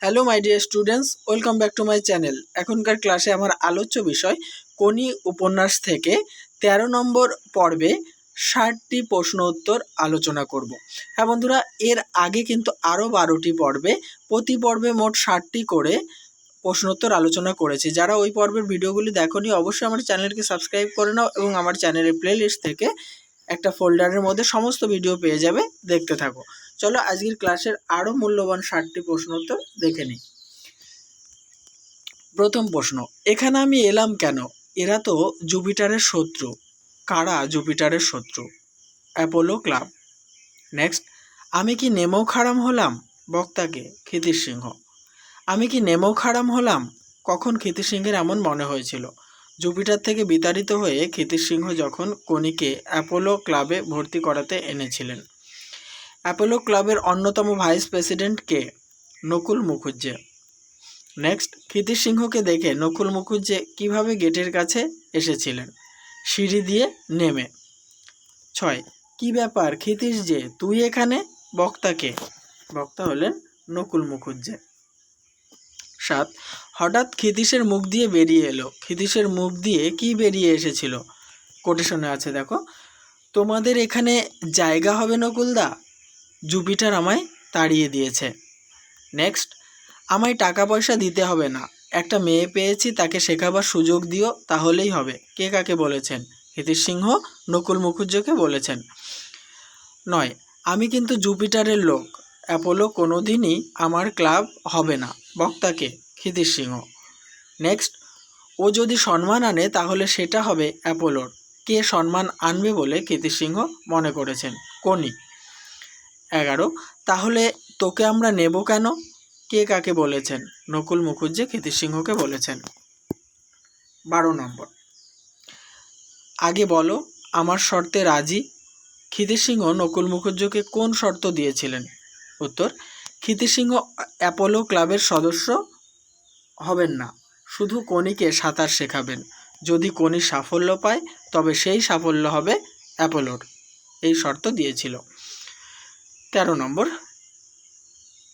Hello my dear students, welcome back to my channel. এখনকার ক্লাসে আমার আলোচ্য বিষয় কোনি উপন্যাস থেকে 13 নম্বর পর্বে 60টি প্রশ্ন উত্তর আলোচনা করব। হ্যাঁ বন্ধুরা, এর আগে কিন্তু আরও 12টি পর্বে প্রতি পর্বে মোট 60টি করে প্রশ্নোত্তর আলোচনা করেছি। যারা ওই পর্বের ভিডিওগুলি দেখোনি অবশ্যই আমার চ্যানেলকে সাবস্ক্রাইব করে নাও এবং আমার চ্যানেলের প্লেলিস্ট থেকে একটা ফোল্ডারের মধ্যে সমস্ত ভিডিও পেয়ে যাবে, দেখতে থাকো। চলো আজকের ক্লাসের আরও মূল্যবান 60টি প্রশ্ন উত্তর দেখে নিই। প্রথম প্রশ্ন, এখানে আমি এলাম কেন? এরা তো জুপিটারের শত্রু। কারা জুপিটারের শত্রু? Apollo club. নেক্সট, আমি কি নেমো খারাম হলাম? বক্তাকে, ক্ষিতিশ সিংহ। আমি কি নেমো খারাম হলাম? কখন ক্ষিতিশ সিংহের এমন মনে হয়েছিল? জুপিটার থেকে বিতাড়িত হয়ে ক্ষিতিশ সিংহ যখন কোনিকে অ্যাপোলো ক্লাবে ভর্তি করাতে এনেছিলেন। অ্যাপোলো ক্লাবের অন্যতম ভাইস প্রেসিডেন্ট কে? নকুল মুখুজ্জে। নেক্সট, ক্ষিতিশ সিংহকে দেখে নকুল মুখুজ্জে কিভাবে গেটের কাছে এসেছিলেন? সিঁড়ি দিয়ে নেমে। 6, কি ব্যাপার ক্ষিতিশ যে, তুই এখানে? বক্তাকে, বক্তা হলেন নকুল মুখুজ্জে। 7, হঠাৎ ক্ষিতিশের মুখ দিয়ে বেরিয়ে এলো। ক্ষিতিশের মুখ দিয়ে কি বেরিয়ে এসেছিল? কোটেশনে আছে দেখো, তোমাদের এখানে জায়গা হবে নকুলদা, জুপিটার আমায় তাড়িয়ে দিয়েছে। নেক্সট, আমায় টাকা পয়সা দিতে হবে না, একটা মেয়ে পেয়েছি, তাকে শেখাবার সুযোগ দিও, তাহলেই হবে। কে কাকে বলেছেন? ক্ষিতিশ সিংহ নকুল মুখুজ্জেকে বলেছেন। 9, আমি কিন্তু জুপিটারের লোক, অ্যাপোলো কোনোদিনই আমার ক্লাব হবে না। বক্তাকে, ক্ষিতিশ সিংহ। নেক্সট, ও যদি সম্মান আনে তাহলে সেটা হবে অ্যাপোলোর। কে সম্মান আনবে বলে ক্ষিতিশ সিংহ মনে করেছেন? কোনি। 11, তাহলে তোকে আমরা নেব কেন? কে কাকে বলেছেন? নকুল মুখুজ্জে ক্ষিতিশ সিংহকে বলেছেন। 12 নম্বর, আগে বলো আমার শর্তে রাজি। ক্ষিতিশ সিংহ নকুল মুখুজ্জেকে কোন শর্ত দিয়েছিলেন? উত্তর, ক্ষিতিশ সিংহ অ্যাপোলো ক্লাবের সদস্য হবেন না, শুধু কোনিকে সাঁতার শেখাবেন। যদি কোনি সাফল্য পায় তবে সেই সাফল্য হবে অ্যাপোলোর, এই শর্ত দিয়েছিল। 13 নম্বর,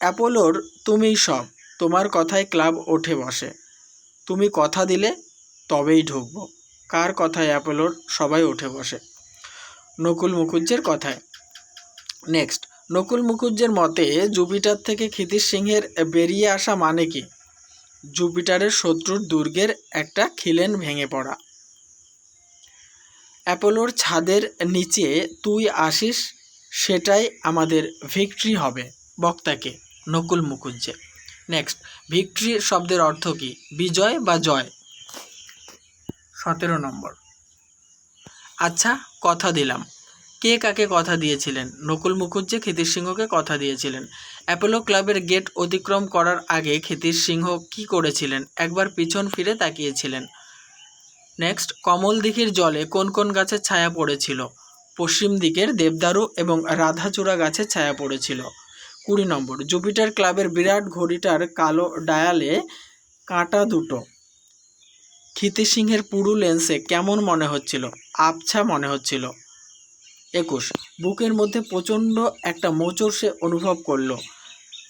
অ্যাপোলোর তুমিই সব, তোমার কথায় ক্লাব ওঠে বসে, তুমি কথা দিলে তবেই ঢুকবো। কার কথায় অ্যাপোলোর সবাই ওঠে বসে? নকুল মুখুজ্জের কথায়। নেক্সট, নকুল মুখুজ্জের মতে জুপিটার থেকে ক্ষিতিশ সিংহের বেরিয়ে আসা মানে কি? জুপিটারের শত্রুর দুর্গের একটা খিলেন ভেঙে পড়া। অ্যাপোলোর ছাদের নিচে তুই আসিস, সেটাই আমাদের ভিক্টরি হবে। বক্তাকে, নকুল মুখুজ্জে। নেক্সট, ভিক্টরি শব্দের অর্থ কি? বিজয় বা জয়। 17 নম্বর, আচ্ছা কথা দিলাম। কে কাকে কথা দিয়েছিলেন? নকুল মুখুজ্জে ক্ষিতিশ সিংহকে কথা দিয়েছিলেন। অ্যাপোলো ক্লাবের গেট অতিক্রম করার আগে ক্ষিতিশ সিংহ কি করেছিলেন? একবার পিছন ফিরে তাকিয়েছিলেন। নেক্সট, কমল দিঘির জলে কোন কোন গাছের ছায়া পড়েছিল? পশ্চিম দিকের দেবদারু এবং রাধাচূড়া গাছের ছায়া পড়েছিল। 20 নম্বর, জুপিটার ক্লাবের বিরাট ঘড়িটার কালো ডায়ালে কাঁটা দুটো ক্ষিতিশ সিংহের পুরু লেন্সে কেমন মনে হচ্ছিল? আবছা মনে হচ্ছিল। 21, বুকের মধ্যে প্রচণ্ড একটা মোচড় সে অনুভব করলো,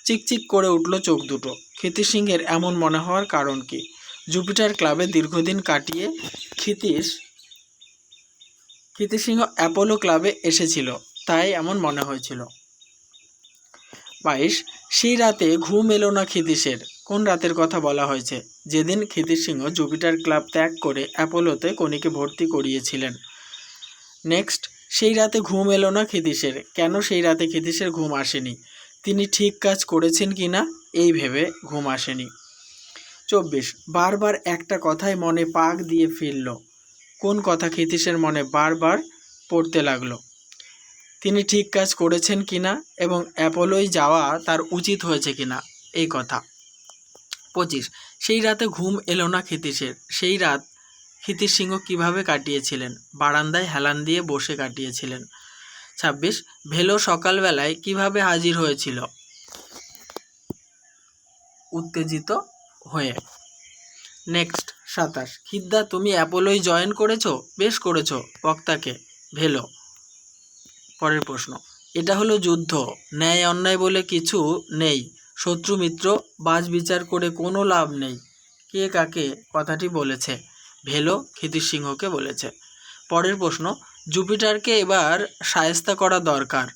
চিকচিক করে উঠল চোখ দুটো। ক্ষিতিশ সিংহের এমন মনে হওয়ার কারণ কি? জুপিটার ক্লাবে দীর্ঘদিন কাটিয়ে ক্ষিতিশ সিংহ অ্যাপোলো ক্লাবে এসেছিল, তাই এমন মনে হয়েছিল। 22, সেই রাতে ঘুম এলো না ক্ষিতিশের। কোন রাতের কথা বলা হয়েছে? যেদিন ক্ষিতিশ সিংহ জুপিটার ক্লাব ত্যাগ করে অ্যাপোলোতে কোনিকে ভর্তি করিয়েছিলেন। নেক্সট, সেই রাতে ঘুম এলো না ক্ষিতিশের। কেন সেই রাতে ক্ষিতিশের ঘুম আসেনি? তিনি ঠিক কাজ করেছেন কি না এই ভেবে ঘুম আসেনি। 24, বারবার একটা কথাই মনে পাক দিয়ে ফিরল। কোন কথা ক্ষিতিশের মনে বারবার পড়তে লাগলো? তিনি ঠিক কাজ করেছেন কিনা এবং অ্যাপোলোয় যাওয়া তার উচিত হয়েছে কিনা, এই কথা। 25, সেই রাতে ঘুম এলো না ক্ষিতিশের। সেই রাত ক্ষিতিশ সিংহ কীভাবে কাটিয়েছিলেন? বারান্দায় হেলান দিয়ে বসে কাটিয়েছিলেন। 26, ভেলো সকালবেলায় কিভাবে হাজির হয়েছিল? উত্তেজিত হয়ে। নেক্সট, 27, খিদ্দা তুমি অ্যাপোলোয় জয়েন করেছো? বেশ করেছো। বক্তাকে, ভেলো। পরের প্রশ্ন, এটা হলো যুদ্ধ, ন্যায় অন্যায় বলে কিছু নেই, শত্রু মিত্র বাজ বিচার করে কোনো লাভ নেই, কে কাকে কথাটি বলেছে? ভেলো ক্ষিতিশ সিংহকে বলেছে। পরের প্রশ্ন, জুপিটারকে এবার শায়েস্তা করা দরকার।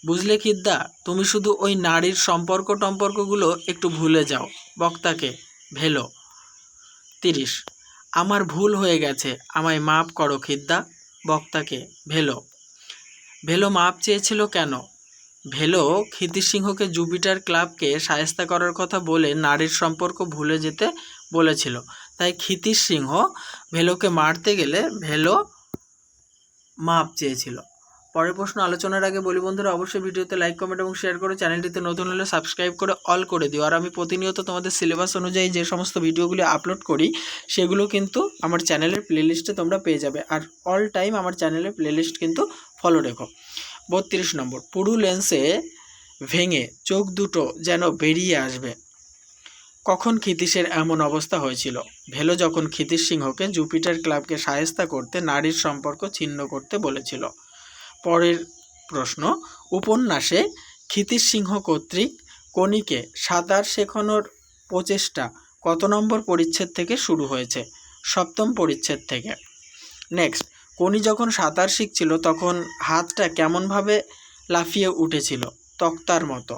বুঝলে খিদ্দা, তুমি শুধু ওই নারীর সম্পর্কগুলো একটু ভুলে যাও। বক্তাকে, ভেলো। 30, আমার ভুল হয়ে গেছে, আমায় মাপ করো খিদ্দা। বক্তাকে, ভেলো। ভেলো মাপ চেয়েছিল কেন? ভেলো ক্ষিতিশ সিংহকে জুপিটার ক্লাবকে শায়েস্তা করার কথা বলে নারীর সম্পর্ক ভুলে যেতে বলেছিল, তাই ক্ষিতিশ সিংহ ভেলোকে মারতে গেলে ভেলো মাপ চেয়েছিল। পরের প্রশ্ন আলোচনার আগে বলি বন্ধুরা, অবশ্যই ভিডিওতে লাইক কমেন্ট এবং শেয়ার করে চ্যানেলটিতে নতুন হলে সাবস্ক্রাইব করে অল করে দিও। আর আমি প্রতিনিয়ত তোমাদের সিলেবাস অনুযায়ী যে সমস্ত ভিডিওগুলি আপলোড করি সেগুলো কিন্তু আমার চ্যানেলের প্লেলিস্টে তোমরা পেয়ে যাবে। আর অল টাইম আমার চ্যানেলের প্লেলিস্ট কিন্তু ফলো রেখো। 32 নম্বর, পুরু লেন্সে ভেঙে চোখ দুটো যেন বেরিয়ে আসবে। কখন ক্ষিতীশের এমন অবস্থা হয়েছিল? ভেলো যখন ক্ষিতীশ সিংহকে জুপিটার ক্লাবকে শায়েস্তা করতে নারীর সম্পর্ক ছিন্ন করতে বলেছিল। পরের প্রশ্ন, উপন্যাসে ক্ষিতীশ সিংহ কর্তৃক কণিকে সাঁতার শেখানোর প্রচেষ্টা কত নম্বর পরিচ্ছেদ থেকে শুরু হয়েছে? 7ম পরিচ্ছেদ থেকে। নেক্সট, কণি যখন সাঁতার শিখছিল তখন হাতটা কেমনভাবে লাফিয়ে উঠেছিল? তক্তার মতো।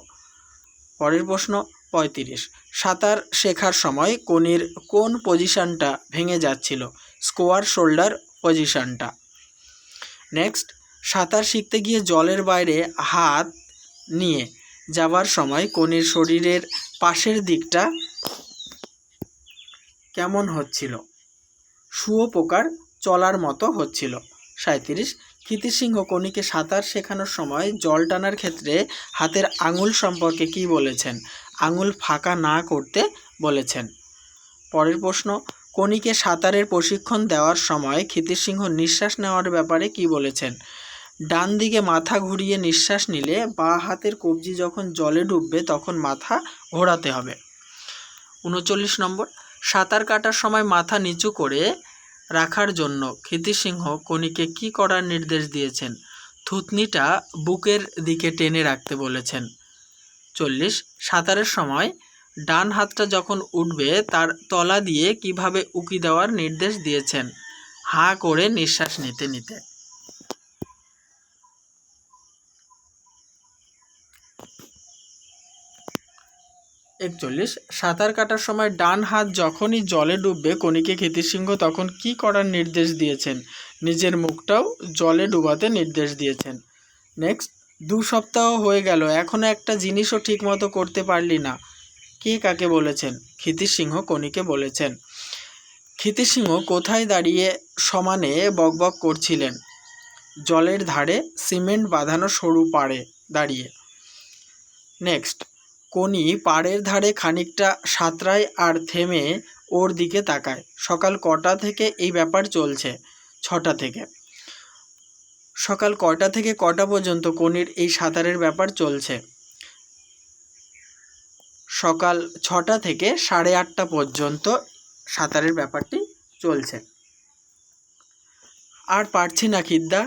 পরের প্রশ্ন 35, সাঁতার শেখার সময় কণির কোন পজিশনটা ভেঙে যাচ্ছিল? স্কোয়ার শোল্ডার পজিশনটা। নেক্সট, সাঁতার শিখতে গিয়ে জলের বাইরে হাত নিয়ে যাওয়ার সময় কণির শরীরের পাশের দিকটা কেমন হচ্ছিল? শুঁয়োপোকার চলার মতো হচ্ছিল। 37, ক্ষিতীশ সিংহ কণিকে সাঁতার শেখানোর সময় জল টানার ক্ষেত্রে হাতের আঙুল সম্পর্কে কি বলেছেন? আঙুল ফাঁকা না করতে বলেছেন। পরের প্রশ্ন, কণিকে সাঁতারের প্রশিক্ষণ দেওয়ার সময় ক্ষিতীশ সিংহ নিঃশ্বাস নেওয়ার ব্যাপারে কি বলেছেন? ডান দিকে মাথা ঘুরিয়ে নিঃশ্বাস নিলে বাঁ হাতের কবজি যখন জলে ডুববে তখন মাথা ঘোরাতে হবে। 39 নম্বর, সাঁতার কাটার সময় মাথা নিচু করে রাখার জন্য ক্ষিতীশ সিংহ কণিকে কি করার নির্দেশ দিয়েছেন? থুতনিটা বুকের দিকে টেনে রাখতে বলেছেন। 40, সাঁতারের সময় ডান হাতটা যখন উঠবে তার তলা দিয়ে কিভাবে উকি দেওয়ার নির্দেশ দিয়েছেন? হাঁ করে নিঃশ্বাস নিতে নিতে। 41, সাঁতার কাটার সময় ডান হাত যখনই জলে ডুববে কণিকে ক্ষিতীশ সিংহ তখন কি করার নির্দেশ দিয়েছেন? নিজের মুখটাও জলে ডুবাতে নির্দেশ দিয়েছেন। নেক্সট, 2 সপ্তাহ হয়ে গেল এখনও একটা জিনিসও ঠিকমতো করতে পারলি না, কে কাকে বলেছেন? ক্ষিতীশ সিংহ কণিকে বলেছেন। ক্ষিতীশ সিংহ কোথায় দাঁড়িয়ে সমানে বকবক করছিলেন? জলের ধারে সিমেন্ট বাঁধানো সরু পাড়ে দাঁড়িয়ে। নেক্সট, কণি পাড়ের ধারে খানিকটা সাঁতরায় আর থেমে ওর দিকে তাকায়। সকাল কটা থেকে এই ব্যাপার চলছে? 6টা থেকে। সকাল কটা থেকে কটা পর্যন্ত কণির এই সাঁতারের ব্যাপার চলছে? সকাল 6টা থেকে 8:30 পর্যন্ত সাঁতারের ব্যাপারটি চলছে। আর পারছি না খিদ্দা।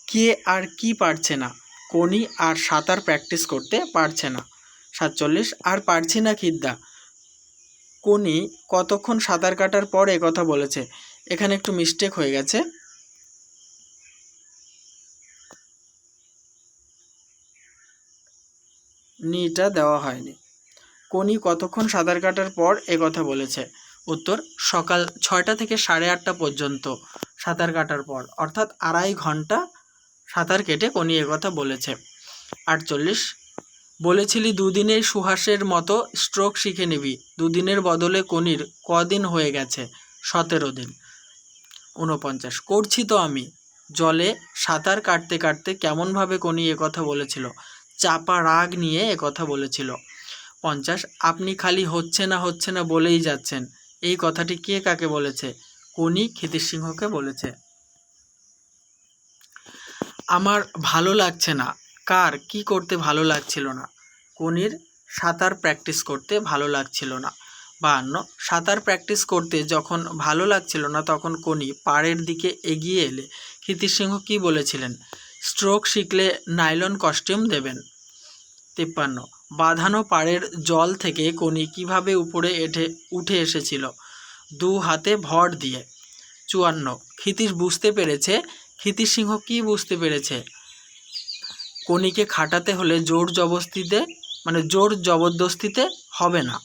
কে আর কি পারছে না? কণি আর সাঁতার প্র্যাকটিস করতে পারছে না। 47, আর পারছি না খিদ্দা। কণি কতক্ষণ সাঁতার কাটার পর কথা বলেছে? এখানে একটু মিস্টেক হয়ে গেছে, নিটা দেওয়া হয়নি। কণি কতক্ষণ সাঁতার কাটার পর কথা বলেছে? উত্তর, সকাল 6টা থেকে 8:30 পর্যন্ত সাঁতার কাটার পর, অর্থাৎ 2.5 ঘন্টা সাঁতার কেটে কণি কথা বলেছে। 48, বলেছিলি 2 দিনেই সুহাসের মতো স্ট্রোক শিখে নিবি, 2 দিনের বদলে কণির কদিন হয়ে গেছে? 17 দিন। 49, করছি তো আমি। জলে সাঁতার কাটতে কাটতে কেমনভাবে কণি কথা বলেছিল? চাপা রাগ নিয়ে কথা বলেছিল। 50, আপনি খালি হচ্ছে না বলেই যাচ্ছেন, এই কথাটি কে কাকে বলেছে? কণি ক্ষিতীশ সিংহকে বলেছে। আমার ভালো লাগছে না, কার কি করতে ভালো লাগছিল না? কণির সাঁতার প্র্যাকটিস করতে ভালো লাগছিল না। 52, সাঁতার প্র্যাকটিস করতে যখন ভালো লাগছিল না তখন কণি পাড়ের দিকে এগিয়ে এলে ক্ষিতীশ সিংহ কী বলেছিলেন? স্ট্রোক শিখলে নাইলন কস্টিউম দেবেন। 53, বাঁধানো পাড়ের জল থেকে কোনি কিভাবে উপরে উঠে এসেছিল? 2 হাতে ভর দিয়ে। 54, ক্ষিতীশ বুঝতে পেরেছে। ক্ষিতীশ সিংহ কি বুঝতে পেরেছে? কোনিকে খাটাতে হলে জোর জবরদস্তিতে হবে না।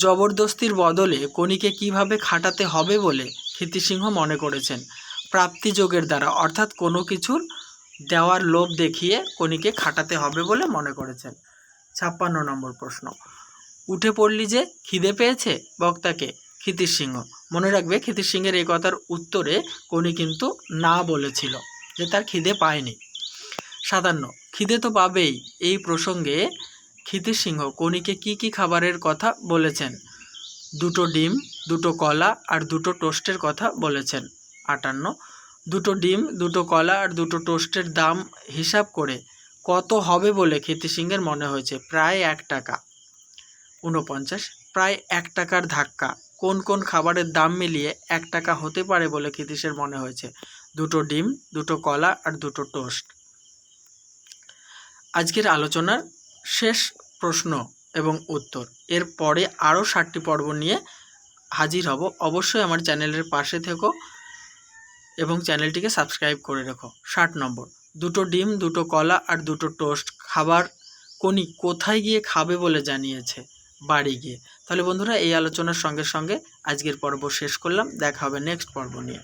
জবরদস্তির বদলে কোনিকে কিভাবে খাটাতে হবে বলে ক্ষিতীশ সিংহ মনে করেছেন? প্রাপ্তিযোগের দ্বারা, অর্থাৎ কোনো কিছুর দেওয়ার লোভ দেখিয়ে কোনিকে খাটাতে হবে বলে মনে করেছেন। 56 নম্বর প্রশ্ন, উঠে পড়লি যে, খিদে পেয়েছে বক্তাকে? ক্ষিতীশ সিংহ। মনে রাখবে, ক্ষিতীশ সিংহের এই কথার উত্তরে কোনি কিন্তু না বলেছিল, যে তার খিদে পায়নি। 57, খিদে তো পাবেই। এই প্রসঙ্গে ক্ষিতীশ সিংহ কোনিকে কি কি খাবারের কথা বলেছেন? 2টো ডিম, 2টো কলা আর 2টো টোস্টের কথা বলেছেন। 58, 2টো ডিম, 2টো কলা আর 2টো টোস্টের দাম হিসাব করে কত হবে বলে ক্ষিতীশ সিংহের মনে হয়েছে? প্রায় 1 টাকা। 49, প্রায় 1 টাকার ধাক্কা কোন কোন খাবারের দাম মিলিয়ে 1 টাকা হতে পারে বলে ক্ষিতীশের মনে হয়েছে? 2টো ডিম, 2টো কলা আর 2টো টোস্ট। আজকের আলোচনার শেষ প্রশ্ন এবং উত্তর। এর পরে আরও 60টি পর্ব নিয়ে হাজির হব। অবশ্যই আমার চ্যানেলের পাশে থেকো এবং চ্যানেলটিকে সাবস্ক্রাইব করে রেখো। 60 নম্বর, 2টো ডিম, 2টো কলা আর 2টো টোস্ট খাবার কোনি কোথায় গিয়ে খাবে বলে জানিয়েছে? বাড়ি গিয়ে। তাহলে বন্ধুরা, এই আলোচনার সঙ্গে সঙ্গে আজকের পর্ব শেষ করলাম। দেখা হবে নেক্সট পর্ব নিয়ে।